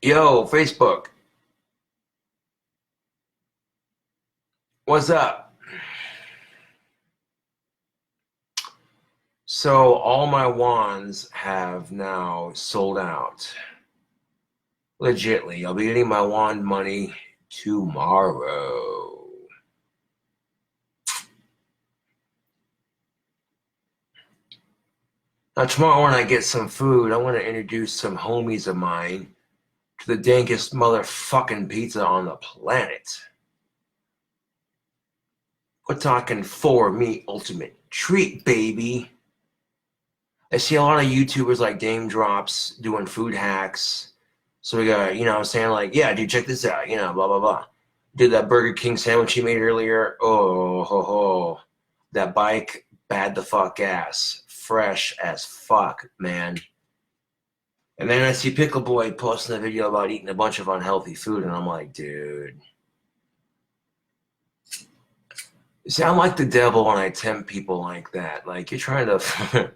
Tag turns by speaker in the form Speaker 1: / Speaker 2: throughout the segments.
Speaker 1: Yo, Facebook, what's up? So, all my wands have now sold out. Legitly, I'll be getting my wand money tomorrow. Now, tomorrow when I get some food, I want to introduce some homies of mine to the dankest motherfucking pizza on the planet. We're talking four meat ultimate treat, baby. I see a lot of YouTubers like Dame Drops doing food hacks. So we got, what I'm saying, like, yeah, dude, check this out, blah, blah, blah. Did that Burger King sandwich he made earlier. Oh, ho, ho. That bike, bad the fuck ass. Fresh as fuck, man. And then I see Pickle Boy posting a video about eating a bunch of unhealthy food, and I'm like, dude. See, I'm like the devil when I tempt people like that. Like, you're trying to.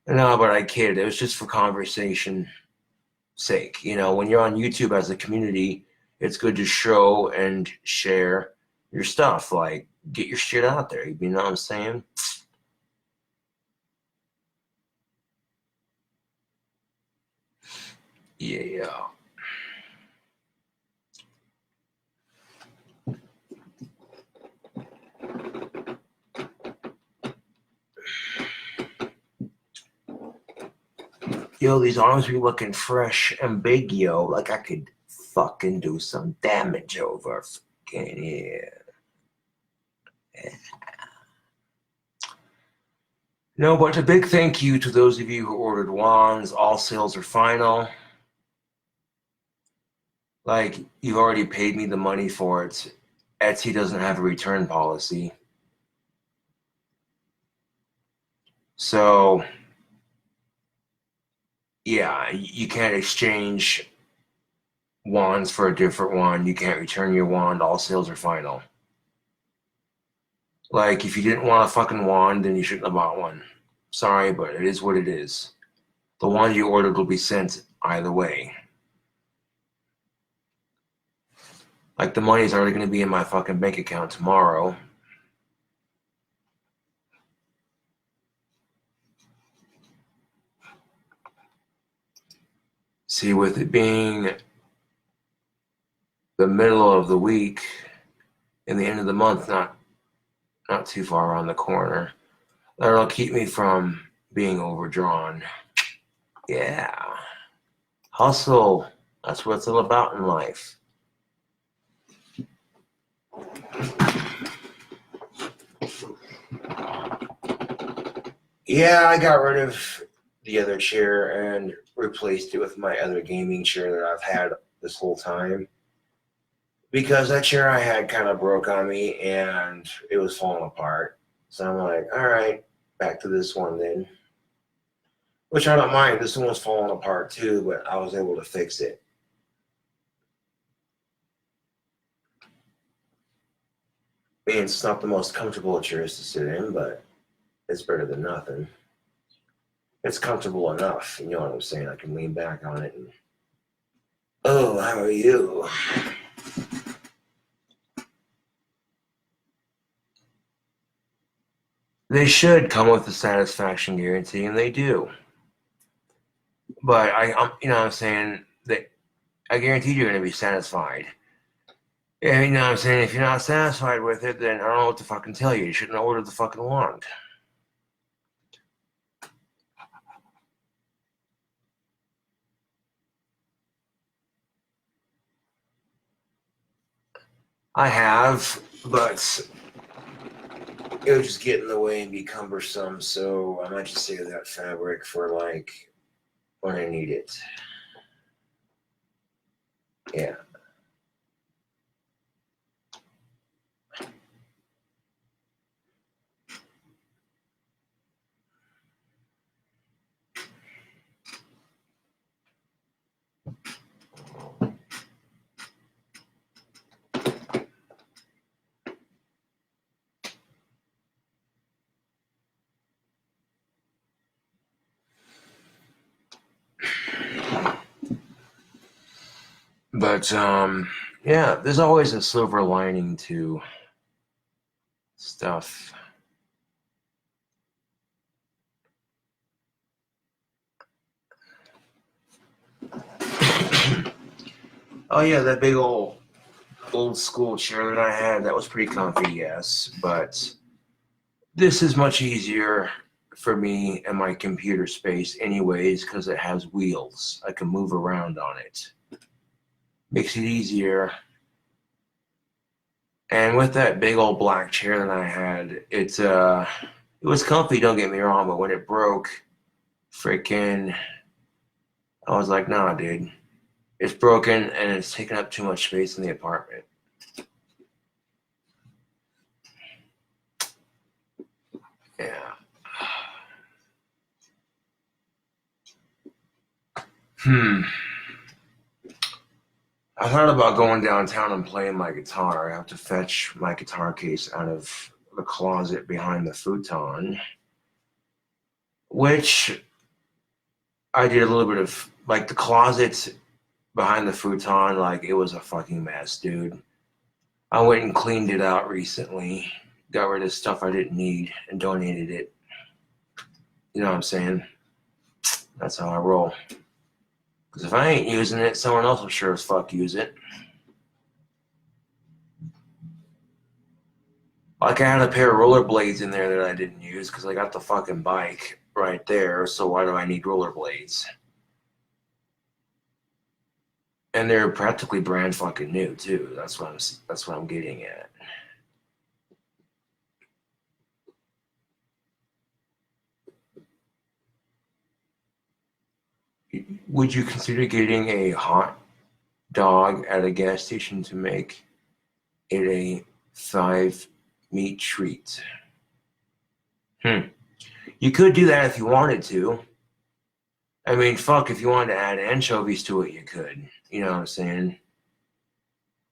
Speaker 1: No, but I kid. It was just for conversation sake. When you're on YouTube as a community, it's good to show and share your stuff. Like, get your shit out there. You know what I'm saying? Yeah. Yo, these arms be looking fresh and big, yo. Like I could fucking do some damage over fucking here. No, but a big thank you to those of you who ordered wands. All sales are final. Like, you've already paid me the money for it. Etsy doesn't have a return policy. So, yeah, you can't exchange wands for a different wand. You can't return your wand. All sales are final. Like, if you didn't want a fucking wand, then you shouldn't have bought one. Sorry, but it is what it is. The wand you ordered will be sent either way. Like, the money's already going to be in my fucking bank account tomorrow. See, with it being the middle of the week and the end of the month, not too far around the corner, that'll keep me from being overdrawn. Yeah. Hustle. That's what it's all about in life. Yeah, I got rid of the other chair and replaced it with my other gaming chair that I've had this whole time. Because that chair I had kind of broke on me and it was falling apart. So I'm like, all right, back to this one then. Which I don't mind. This one was falling apart too, but I was able to fix it. I mean, it's not the most comfortable chairs to sit in, but it's better than nothing. It's comfortable enough. You know what I'm saying? I can lean back on it and, oh, how are you? They should come with a satisfaction guarantee, and they do. But you know what I'm saying? That I guarantee you're going to be satisfied. And you know what I'm saying? If you're not satisfied with it, then I don't know what to fucking tell you. You shouldn't have ordered the fucking wand. I have, but it would just get in the way and be cumbersome. So I might just save that fabric for like when I need it. Yeah. But yeah, there's always a silver lining to stuff. Oh yeah, that big old school chair that I had, that was pretty comfy, yes, but this is much easier for me and my computer space anyways because it has wheels. I can move around on it. Makes it easier. And with that big old black chair that I had, it was comfy, don't get me wrong, but when it broke, freaking, I was like, nah, dude. It's broken and it's taking up too much space in the apartment. Yeah. I thought about going downtown and playing my guitar. I have to fetch my guitar case out of the closet behind the futon, which I did a little bit of, like, the closet behind the futon, like, it was a fucking mess, dude. I went and cleaned it out recently, got rid of stuff I didn't need, and donated it. You know what I'm saying? That's how I roll. Because if I ain't using it, someone else will sure as fuck use it. Like, I had a pair of rollerblades in there that I didn't use because I got the fucking bike right there, so why do I need rollerblades? And they're practically brand fucking new too. That's what I'm getting at. Would you consider getting a hot dog at a gas station to make it a 5-meat treat? You could do that if you wanted to. I mean, fuck, if you wanted to add anchovies to it, you could. You know what I'm saying?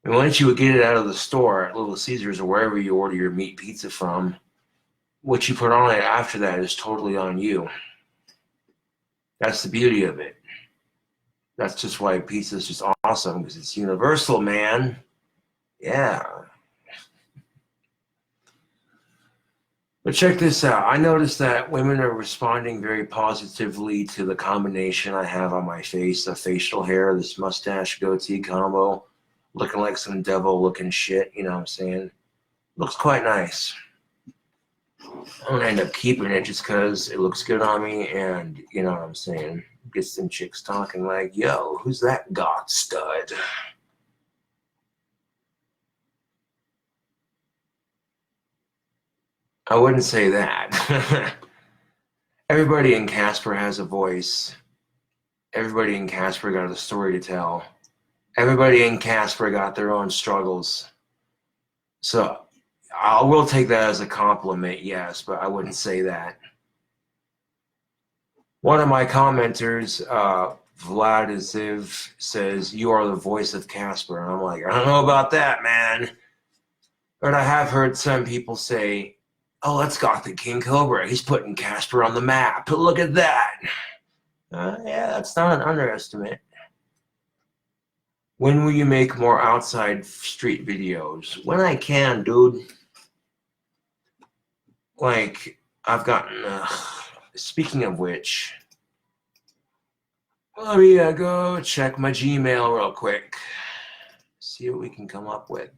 Speaker 1: And once you would get it out of the store at Little Caesars or wherever you order your meat pizza from, what you put on it after that is totally on you. That's the beauty of it. That's just why pizza is just awesome, because it's universal, man. Yeah. But check this out. I noticed that women are responding very positively to the combination I have on my face, the facial hair, this mustache goatee combo, looking like some devil looking shit, you know what I'm saying? Looks quite nice. I'm gonna end up keeping it just because it looks good on me, and you know what I'm saying? Get some chicks talking like, yo, who's that goth stud? I wouldn't say that. Everybody in Casper has a voice. Everybody in Casper got a story to tell. Everybody in Casper got their own struggles. So I will take that as a compliment, yes, but I wouldn't say that. One of my commenters, Vladiziv, says, you are the voice of Casper. And I'm like, I don't know about that, man. But I have heard some people say, oh, let's Gothic King Cobra. He's putting Casper on the map. Look at that. Yeah, that's not an underestimate. When will you make more outside street videos? When I can, dude. Like, I've gotten, speaking of which, let me go check my Gmail real quick. See what we can come up with.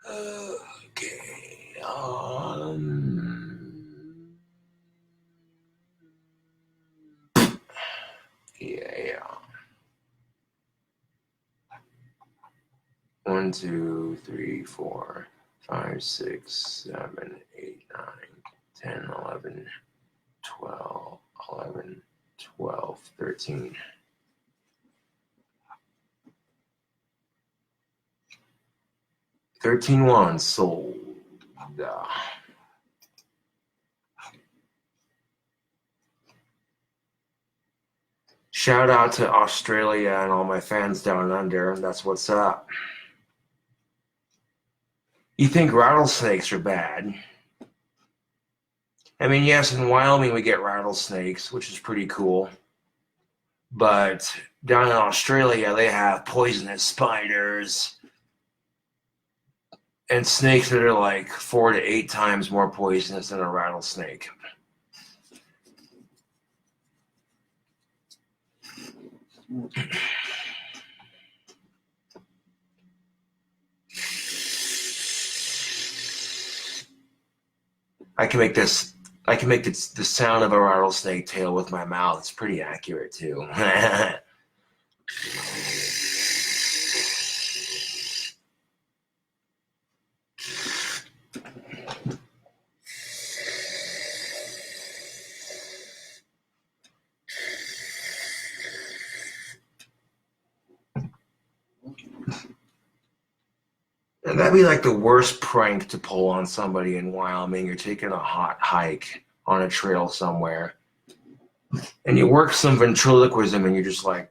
Speaker 1: Okay. Yeah. 1, 2, 3, 4, 5, 6, 7, 8, 9, 10, 11, 12, 11, 12, 13. $13 sold. Shout out to Australia and all my fans down under. That's what's up. You think rattlesnakes are bad? I mean, yes, in Wyoming we get rattlesnakes, which is pretty cool. But Down in Australia, they have poisonous spiders and snakes that are like 4 to 8 times more poisonous than a rattlesnake. I can make the sound of a rattlesnake tail with my mouth. It's pretty accurate too. And that'd be like the worst prank to pull on somebody in Wyoming. You're taking a hot hike on a trail somewhere, and you work some ventriloquism, and you're just like,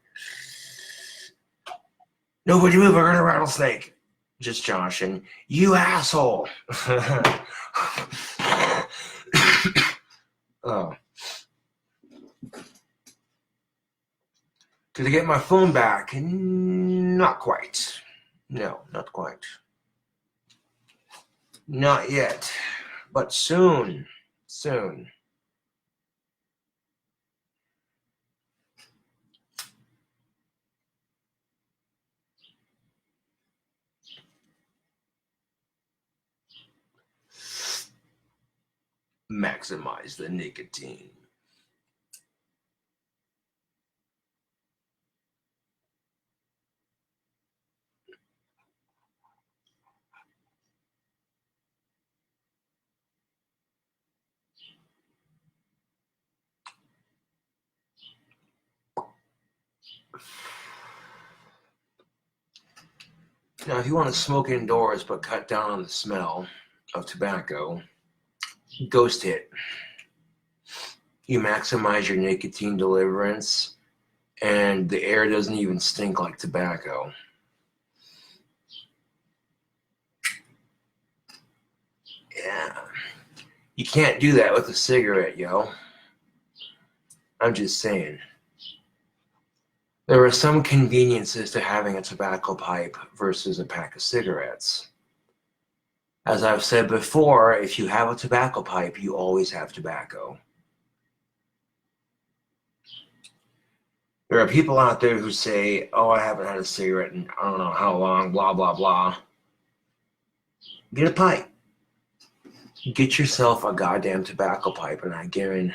Speaker 1: nobody move, I heard a rattlesnake. Just Josh, and you asshole. Oh. Did I get my phone back? Not quite. No, not quite. Not yet, but soon, soon. Maximize the nicotine. Now, if you want to smoke indoors but cut down on the smell of tobacco, ghost hit. You maximize your nicotine deliverance, and the air doesn't even stink like tobacco. Yeah. You can't do that with a cigarette, yo. I'm just saying. There are some conveniences to having a tobacco pipe versus a pack of cigarettes. As I've said before, if you have a tobacco pipe, you always have tobacco. There are people out there who say, oh, I haven't had a cigarette in I don't know how long, blah, blah, blah. Get a pipe. Get yourself a goddamn tobacco pipe, and I guarantee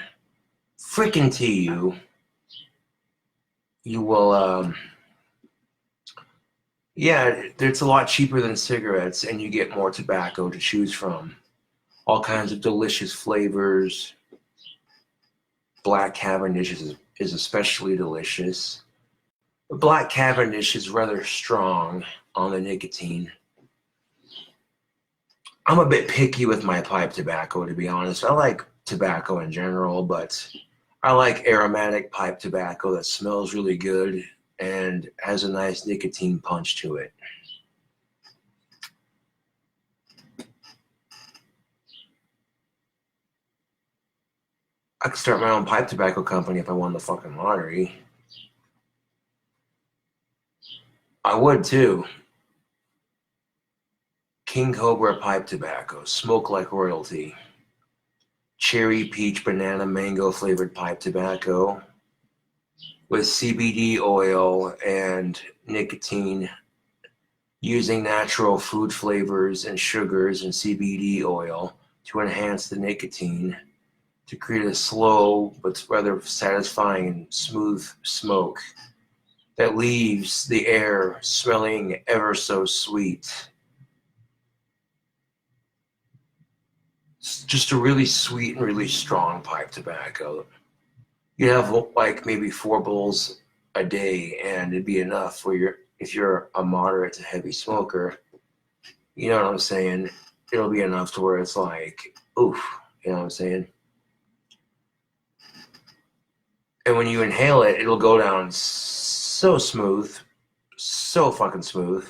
Speaker 1: you will, yeah, it's a lot cheaper than cigarettes, and you get more tobacco to choose from. All kinds of delicious flavors. Black Cavendish is especially delicious. The Black Cavendish is rather strong on the nicotine. I'm a bit picky with my pipe tobacco, to be honest. I like tobacco in general, but I like aromatic pipe tobacco that smells really good and has a nice nicotine punch to it. I could start my own pipe tobacco company if I won the fucking lottery. I would too. King Cobra pipe tobacco, smoke like royalty. Cherry, peach, banana, mango flavored pipe tobacco with CBD oil and nicotine, using natural food flavors and sugars and CBD oil to enhance the nicotine to create a slow but rather satisfying and smooth smoke that leaves the air smelling ever so sweet. It's just a really sweet and really strong pipe tobacco. You have like maybe 4 bowls a day, and it'd be enough for if you're a moderate to heavy smoker. You know what I'm saying? It'll be enough to where it's like, oof, you know what I'm saying? And when you inhale it, it'll go down so smooth, so fucking smooth.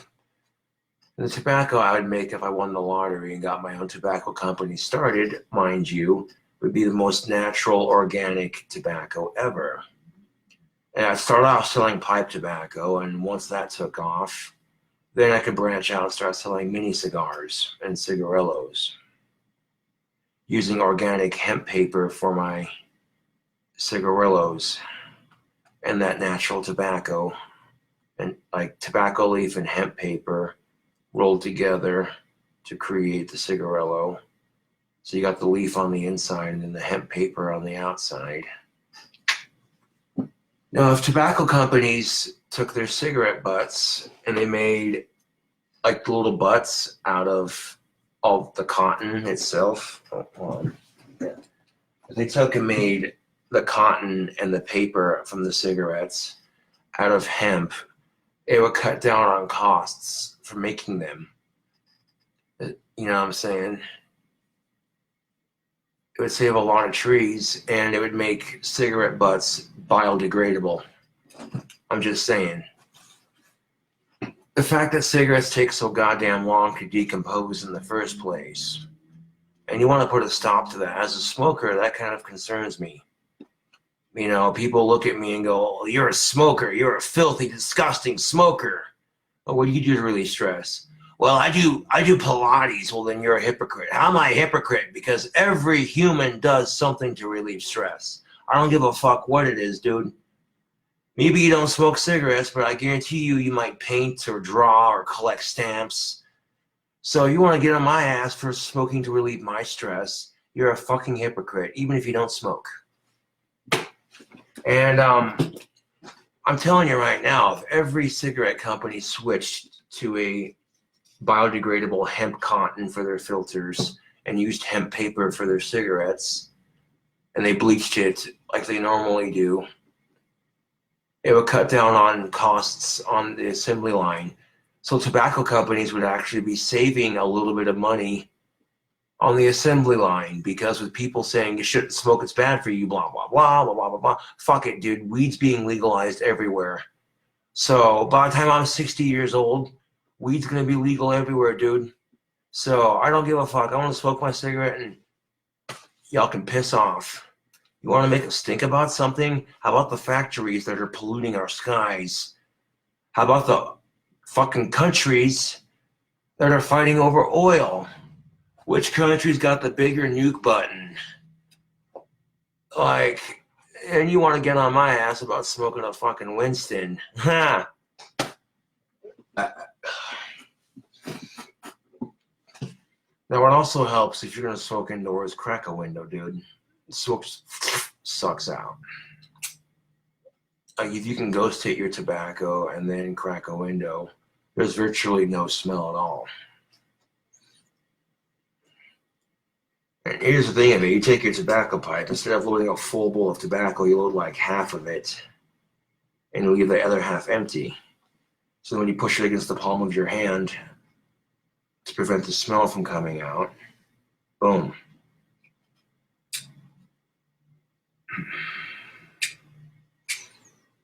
Speaker 1: And the tobacco I would make if I won the lottery and got my own tobacco company started, mind you, would be the most natural, organic tobacco ever. And I started off selling pipe tobacco, and once that took off, then I could branch out and start selling mini cigars and cigarillos, using organic hemp paper for my cigarillos and that natural tobacco, and like tobacco leaf and hemp paper rolled together to create the cigarillo. So you got the leaf on the inside and then the hemp paper on the outside. Now, if tobacco companies took their cigarette butts and they made like the little butts out of all the cotton itself, if they took and made the cotton and the paper from the cigarettes out of hemp, it would cut down on costs for making them. You know what I'm saying? It would save a lot of trees, and it would make cigarette butts biodegradable. I'm just saying. The fact that cigarettes take so goddamn long to decompose in the first place, and you want to put a stop to that. As a smoker, that kind of concerns me. You know, people look at me and go, oh, you're a smoker. You're a filthy, disgusting smoker. Oh, what do you do to relieve stress? Well, I do Pilates. Well, then you're a hypocrite. How am I a hypocrite? Because every human does something to relieve stress. I don't give a fuck what it is, dude. Maybe you don't smoke cigarettes, but I guarantee you might paint or draw or collect stamps. So you want to get on my ass for smoking to relieve my stress. You're a fucking hypocrite, even if you don't smoke. And I'm telling you right now, if every cigarette company switched to a biodegradable hemp cotton for their filters and used hemp paper for their cigarettes, and they bleached it like they normally do, it would cut down on costs on the assembly line. So tobacco companies would actually be saving a little bit of money on the assembly line, because with people saying you shouldn't smoke, it's bad for you, blah, blah, blah, blah, blah, blah, blah. Fuck it, dude. Weed's being legalized everywhere. So by the time I'm 60 years old, weed's going to be legal everywhere, dude. So I don't give a fuck. I want to smoke my cigarette and y'all can piss off. You want to make us think about something? How about the factories that are polluting our skies? How about the fucking countries that are fighting over oil? Which country's got the bigger nuke button? Like, and you want to get on my ass about smoking a fucking Winston. Ha! Now, what also helps if you're going to smoke indoors, crack a window, dude. Smoke sucks out. Like, if you can ghost hit your tobacco and then crack a window, there's virtually no smell at all. And here's the thing of it. You take your tobacco pipe, instead of loading a full bowl of tobacco, you load like half of it, and you leave the other half empty. So when you push it against the palm of your hand to prevent the smell from coming out, boom.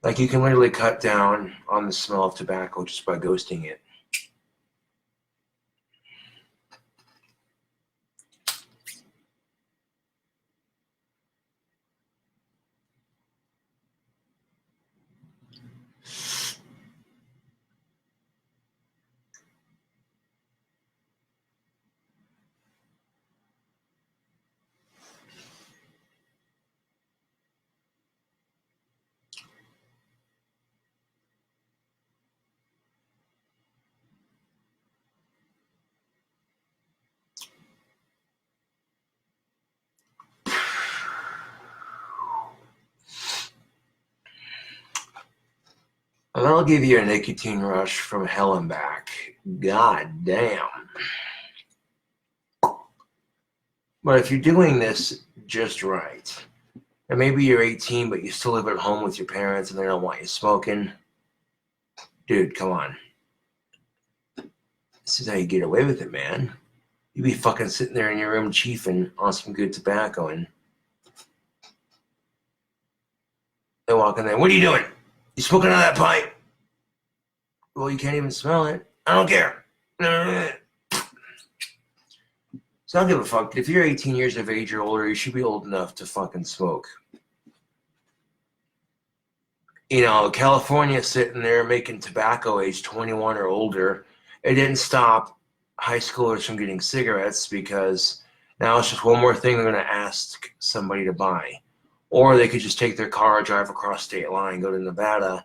Speaker 1: Like, you can literally cut down on the smell of tobacco just by ghosting it. And that'll give you a nicotine rush from hell and back. God damn. But if you're doing this just right, and maybe you're 18, but you still live at home with your parents and they don't want you smoking, dude, come on. This is how you get away with it, man. You be fucking sitting there in your room chiefing on some good tobacco, and they walk in there. What are you doing? You smoking out of that pipe? Well, you can't even smell it. I don't care. So I don't give a fuck. If you're 18 years of age or older, you should be old enough to fucking smoke. California sitting there making tobacco age 21 or older. It didn't stop high schoolers from getting cigarettes because now it's just one more thing they're going to ask somebody to buy. Or they could just take their car, drive across state line, go to Nevada,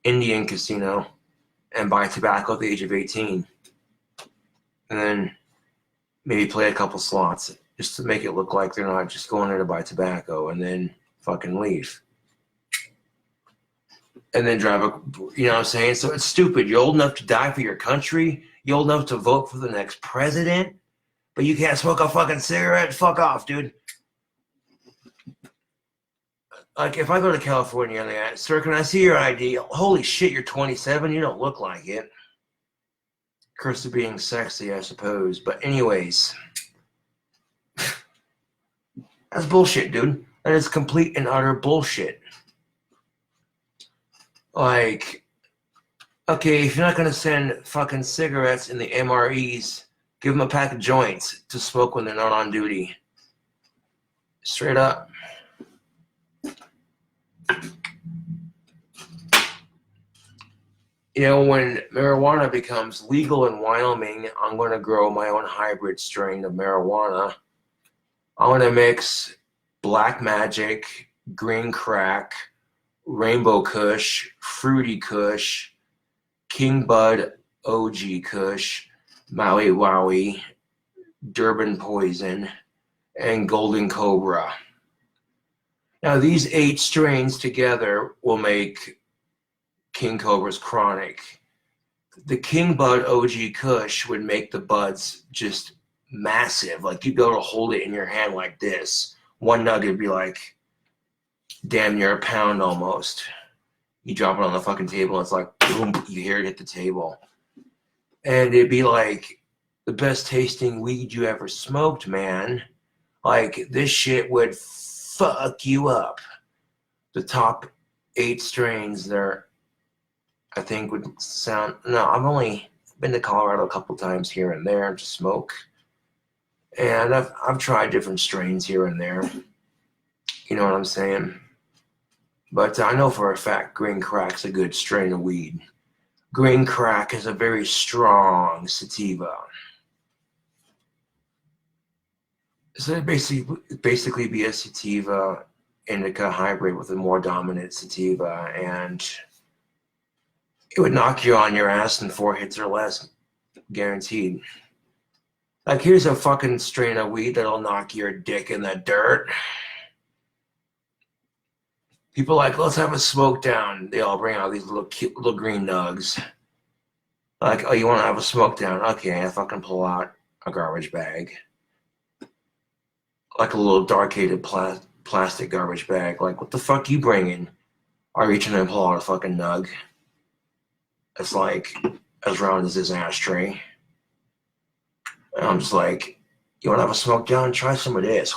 Speaker 1: Indian casino, and buy tobacco at the age of 18. And then maybe play a couple slots just to make it look like they're not just going there to buy tobacco and then fucking leave. And then drive you know what I'm saying? So it's stupid. You're old enough to die for your country. You're old enough to vote for the next president, but you can't smoke a fucking cigarette? Fuck off, dude. Like, if I go to California and they ask, sir, can I see your ID? Holy shit, you're 27? You don't look like it. Curse of being sexy, I suppose. But anyways, that's bullshit, dude. That is complete and utter bullshit. Like, okay, if you're not going to send fucking cigarettes in the MREs, give them a pack of joints to smoke when they're not on duty. Straight up. When marijuana becomes legal in Wyoming, I'm going to grow my own hybrid strain of marijuana. I'm going to mix Black Magic, Green Crack, Rainbow Kush, Fruity Kush, King Bud OG Kush, Maui Wowie, Durban Poison, and Golden Cobra. Now, these 8 strains together will make King Cobra's Chronic. The King Bud OG Kush would make the buds just massive. Like, you'd be able to hold it in your hand like this. One nugget would be like damn near a pound almost. You drop it on the fucking table, it's like boom, you hear it hit the table. And it'd be like the best tasting weed you ever smoked, man. Like, this shit would fuck you up. The top 8 strains there, I think, would sound... No, I've only been to Colorado a couple times here and there to smoke. And I've tried different strains here and there. You know what I'm saying? But I know for a fact Green Crack's a good strain of weed. Green Crack is a very strong sativa. So it basically be a sativa indica hybrid with a more dominant sativa, and it would knock you on your ass in 4 hits or less, guaranteed. Like, here's a fucking strain of weed that'll knock your dick in the dirt. People are like, let's have a smoke down. They all bring out these little cute little green nugs. Like, oh, you want to have a smoke down? Okay, I fucking pull out a garbage bag. Like a little dark-hated plastic garbage bag. Like, what the fuck you bringing? I reach in and pull out a fucking nug. It's like as round as this ashtray. And I'm just like, you want to have a smoke down? Try some of this.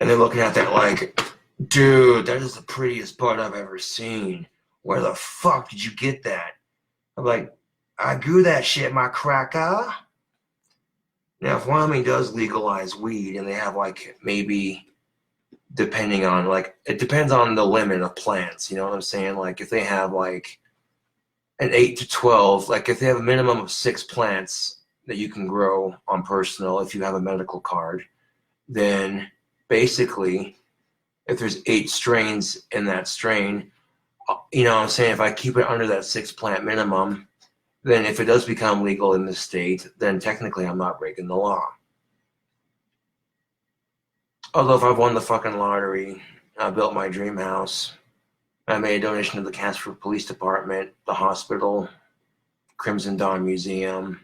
Speaker 1: And they're looking at that like, dude, that is the prettiest bud I've ever seen. Where the fuck did you get that? I'm like, I grew that shit, my cracker. Now, if Wyoming does legalize weed and they have like maybe, depending on like, it depends on the limit of plants, you know what I'm saying? Like, if they have like an 8 to 12, like if they have a minimum of 6 plants that you can grow on personal if you have a medical card, then basically, if there's 8 strains in that strain, you know what I'm saying, if I keep it under that 6 plant minimum, then if it does become legal in the state, then technically I'm not breaking the law. Although if I won the fucking lottery, I built my dream house, I made a donation to the Casper Police Department, the hospital, Crimson Dawn Museum,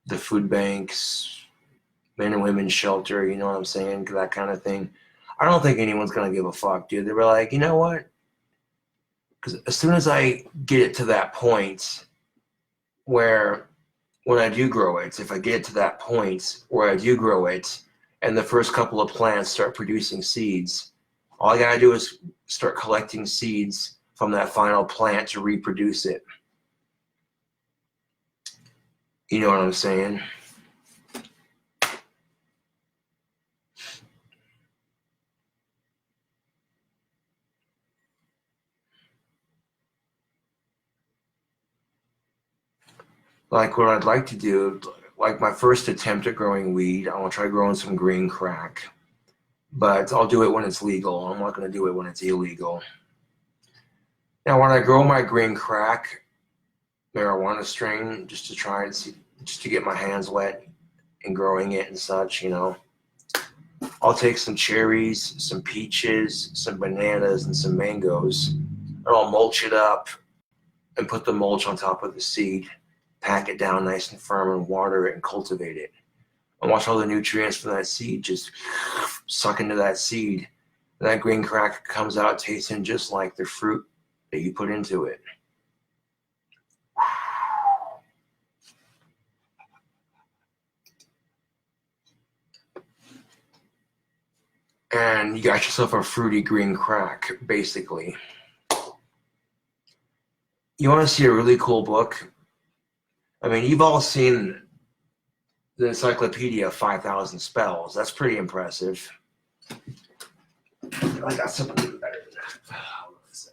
Speaker 1: the food banks, men and women's shelter, you know what I'm saying, that kind of thing. I don't think anyone's going to give a fuck, dude. They were like, you know what? Because as soon as I get it to that point where when I do grow it, if I get to that point where I do grow it and the first couple of plants start producing seeds, all I got to do is start collecting seeds from that final plant to reproduce it. You know what I'm saying? like what I'd like to do, like my first attempt at growing weed, I want to try growing some green crack. But I'll do it when it's legal. I'm not going to do it when it's illegal. Now, when I grow my green crack marijuana strain, just to try and see, just to get my hands wet and growing it and such, you know, I'll take some cherries, some peaches, some bananas, and some mangoes, and I'll mulch it up and put the mulch on top of the seed, pack it down nice and firm, and water it and cultivate it. And watch all the nutrients from that seed just suck into that seed. And that green crack comes out tasting just like the fruit that you put into it. And you got yourself a fruity green crack, basically. You want to see a really cool book? I mean, you've all seen the Encyclopedia of 5,000 Spells. That's pretty impressive. I got something better than that. Hold on a second.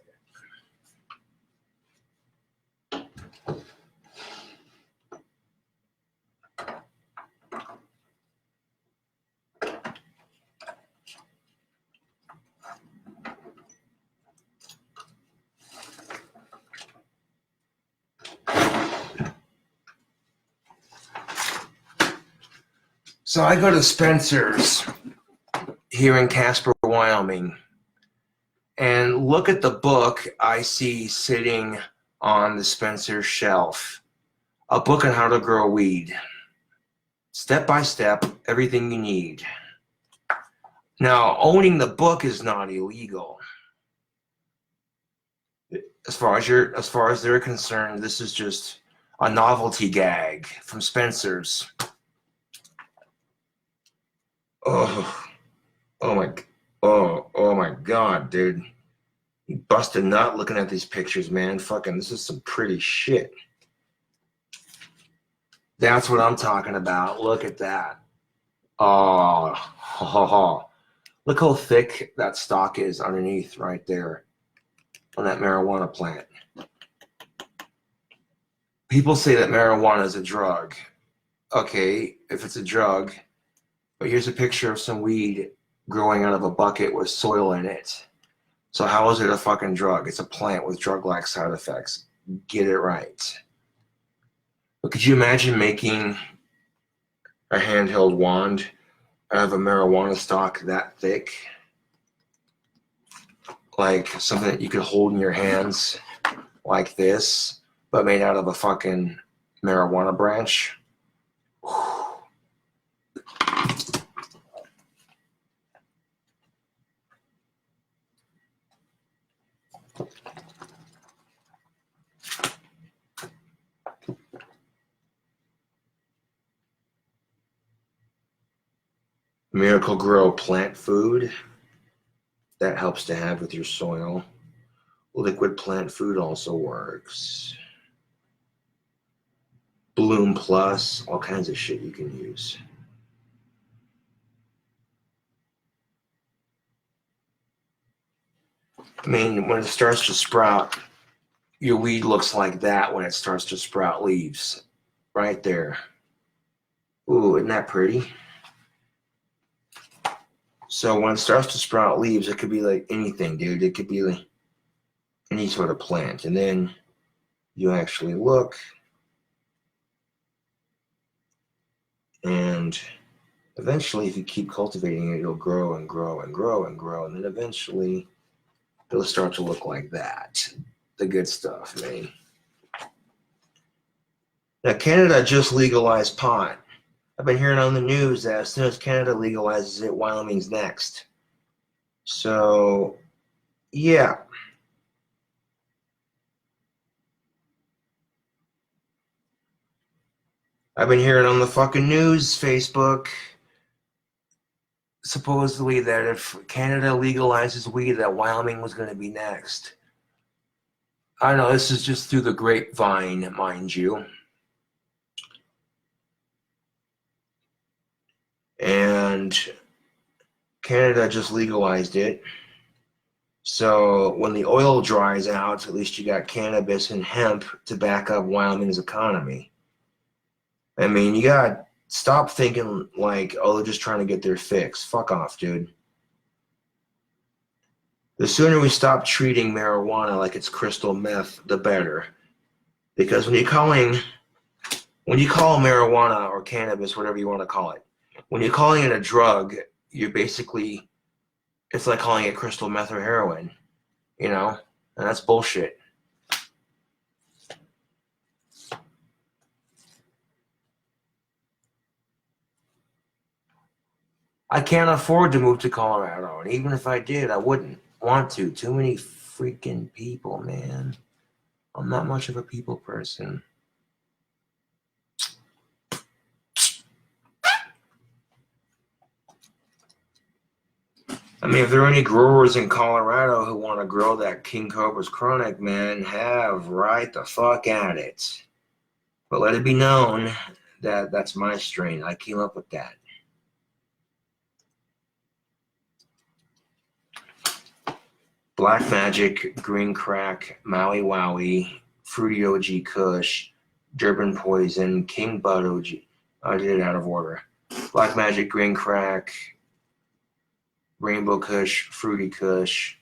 Speaker 1: So I go to Spencer's here in Casper, Wyoming, and look at the book I see sitting on the Spencer's shelf. A book on how to grow weed. Step by step, everything you need. Now, owning the book is not illegal. As far as they're concerned, this is just a novelty gag from Spencer's. Oh my God, dude. You bust a nut looking at these pictures, man. Fucking, this is some pretty shit. That's what I'm talking about. Look at that. Oh, look how thick that stalk is underneath right there on that marijuana plant. People say that marijuana is a drug. Okay, if it's a drug, but here's a picture of some weed growing out of a bucket with soil in it. So how is it a fucking drug? It's a plant with drug-like side effects. Get it right. But could you imagine making a handheld wand out of a marijuana stalk that thick? Like something that you could hold in your hands like this, but made out of a fucking marijuana branch? Miracle Grow plant food. That helps to have with your soil. Liquid plant food also works. Bloom Plus, all kinds of shit you can use. I mean, when it starts to sprout, your weed looks like that when it starts to sprout leaves. Right there. Ooh, isn't that pretty? So when it starts to sprout leaves, it could be like anything, dude. It could be like any sort of plant. And then you actually look, and eventually, if you keep cultivating it, it'll grow and grow and grow and grow. And then eventually, it'll start to look like that. The good stuff, man. Now, Canada just legalized pot. I've been hearing on the news that as soon as Canada legalizes it, Wyoming's next. So, yeah. I've been hearing on the fucking news, Facebook, supposedly that if Canada legalizes weed, that Wyoming was going to be next. I don't know, this is just through the grapevine, mind you. And Canada just legalized it. So when the oil dries out, at least you got cannabis and hemp to back up Wyoming's economy. I mean, you gotta stop thinking like, oh, they're just trying to get their fix. Fuck off, dude. The sooner we stop treating marijuana like it's crystal meth, the better. Because when you call marijuana or cannabis, whatever you want to call it, when you're calling it a drug, you're basically, it's like calling it crystal meth or heroin, you know? And that's bullshit. I can't afford to move to Colorado, and even if I did, I wouldn't want to. Too many freaking people, man. I'm not much of a people person. I mean, if there are any growers in Colorado who want to grow that King Cobra's Chronic, man, have right the fuck at it. But let it be known that that's my strain. I came up with that. Black Magic, Green Crack, Maui Wowie, Fruity OG Kush, Durban Poison, King Bud OG. I did it out of order. Black Magic, Green Crack, Rainbow Kush, Fruity Kush,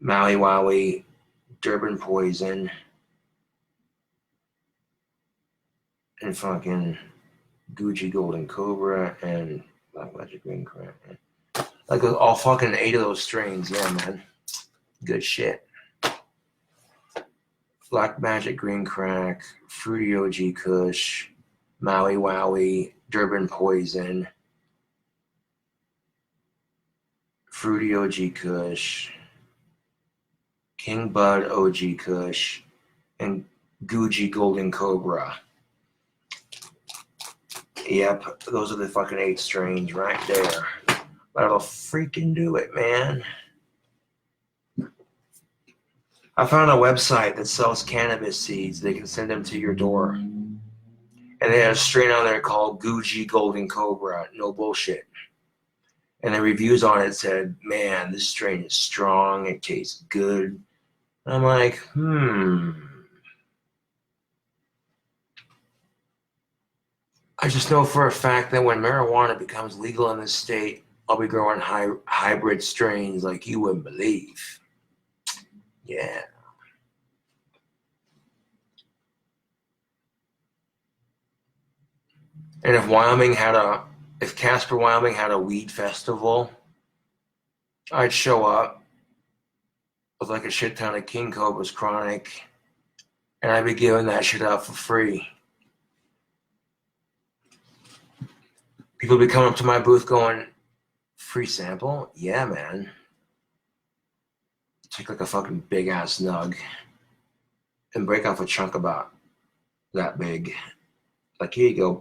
Speaker 1: Maui Wowie, Durban Poison, and fucking Gucci Golden Cobra and Black Magic Green Crack. Like all fucking 8 of those strains, yeah, man. Good shit. Black Magic Green Crack, Fruity OG Kush, Maui Wowie, Durban Poison, Fruity OG Kush, King Bud OG Kush, and Gucci Golden Cobra. Yep, those are the fucking 8 strains right there. That'll freaking do it, man. I found a website that sells cannabis seeds. They can send them to your door. And they had a strain on there called Gucci Golden Cobra. No bullshit. And the reviews on it said, man, this strain is strong. It tastes good. And I'm like, I just know for a fact that when marijuana becomes legal in this state, I'll be growing hybrid strains like you wouldn't believe. Yeah. And if Casper, Wyoming had a weed festival, I'd show up with like a shit ton of King Cobra's Chronic, and I'd be giving that shit out for free. People be coming up to my booth going, free sample? Yeah, man. Take like a fucking big ass nug and break off a chunk about that big. Like, here you go.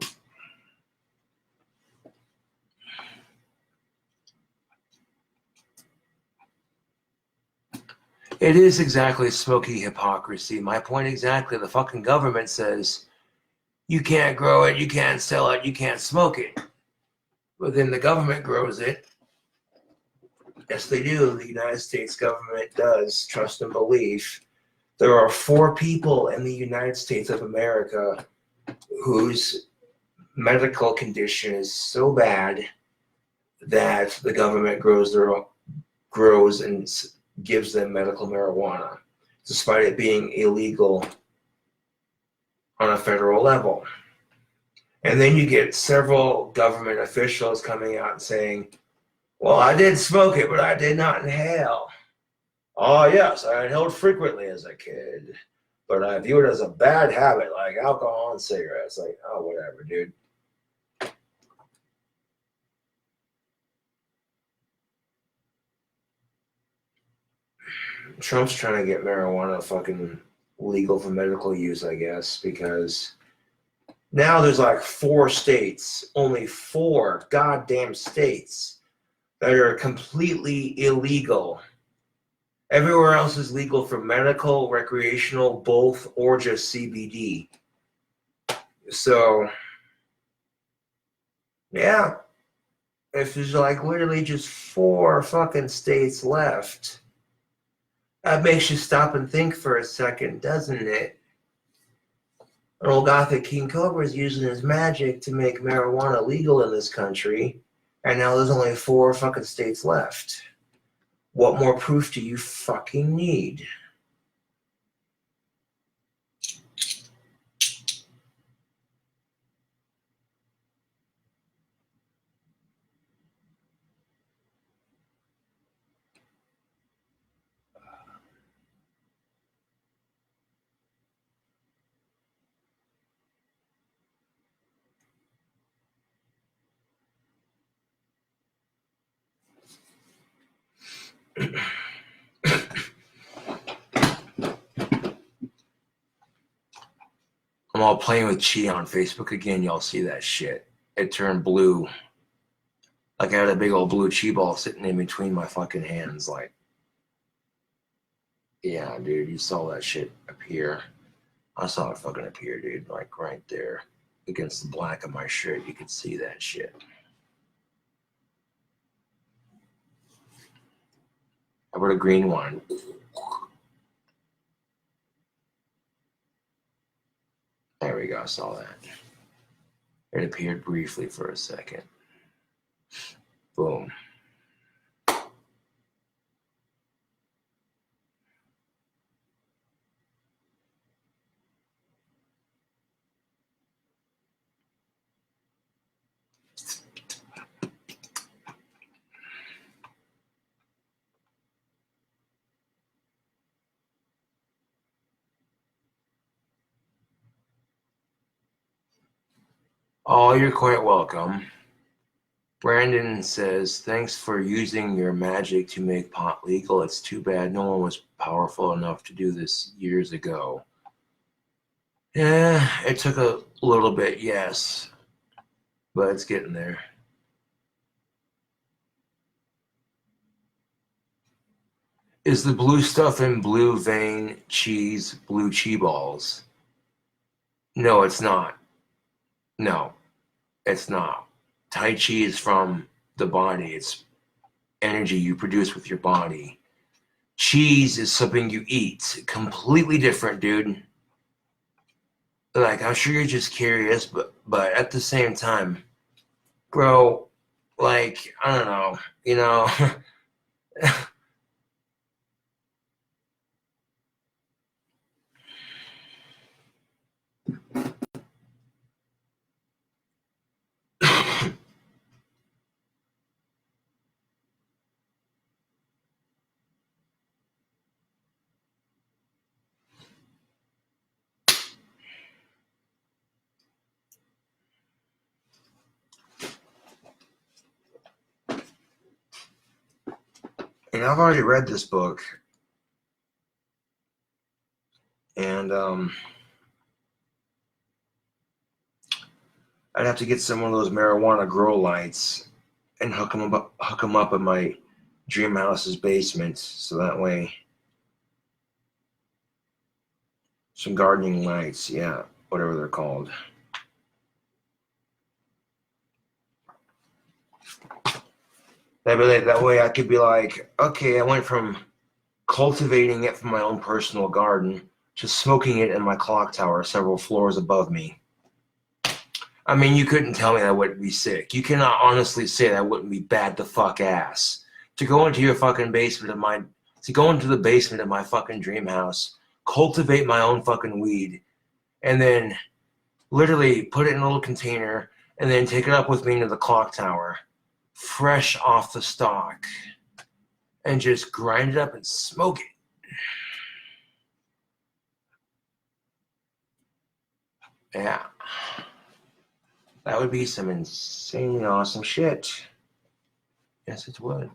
Speaker 1: It is exactly smoky hypocrisy. My point exactly. The fucking government says you can't grow it, you can't sell it, you can't smoke it. But then the government grows it. Yes, they do. The United States government does. Trust and belief. There are 4 people in the United States of America whose medical condition is so bad that the government grows and gives them medical marijuana, despite it being illegal on a federal level. And then you get several government officials coming out and saying, well, I did smoke it, but I did not inhale. Oh, yes, I inhaled frequently as a kid, but I view it as a bad habit, like alcohol and cigarettes. Like, oh, whatever, dude. Trump's trying to get marijuana fucking legal for medical use, I guess, because now there's like 4 states, only 4 goddamn states that are completely illegal. Everywhere else is legal for medical, recreational, both, or just CBD. So, yeah, if there's like literally just 4 fucking states left, that makes you stop and think for a second, doesn't it? An old gothic King Cobra is using his magic to make marijuana legal in this country, and now there's only 4 fucking states left. What more proof do you fucking need? I'm all playing with chi on Facebook again. Y'all see that shit? It turned blue. Like I had a big old blue chi ball sitting in between my fucking hands. Like, yeah, dude, you saw that shit appear. I saw it fucking appear, dude. Like right there against the black of my shirt. You could see that shit. How about a green one? There we go. I saw that. It appeared briefly for a second. Boom. Oh, you're quite welcome. Brandon says, thanks for using your magic to make pot legal. It's too bad no one was powerful enough to do this years ago. Yeah, it took a little bit, yes, but it's getting there. Is the blue stuff in blue vein cheese blue chi balls? No, it's not. No, it's not. Tai Chi is from the body. It's energy you produce with your body. Cheese is something you eat. Completely different, dude. Like, I'm sure you're just curious, but at the same time, bro, like, I don't know, you know. And I've already read this book, and I'd have to get some of those marijuana grow lights and hook them up in my dream house's basement, so that way, some gardening lights, yeah, whatever they're called. That way I could be like, okay, I went from cultivating it from my own personal garden to smoking it in my clock tower several floors above me. I mean, you couldn't tell me that wouldn't be sick. You cannot honestly say that wouldn't be bad the fuck ass. To go into your fucking basement of my, to go into the basement of my fucking dream house, cultivate my own fucking weed, and then literally put it in a little container, and then take it up with me into the clock tower, fresh off the stalk, and just grind it up and smoke it. Yeah. That would be some insane awesome shit. Yes, it would.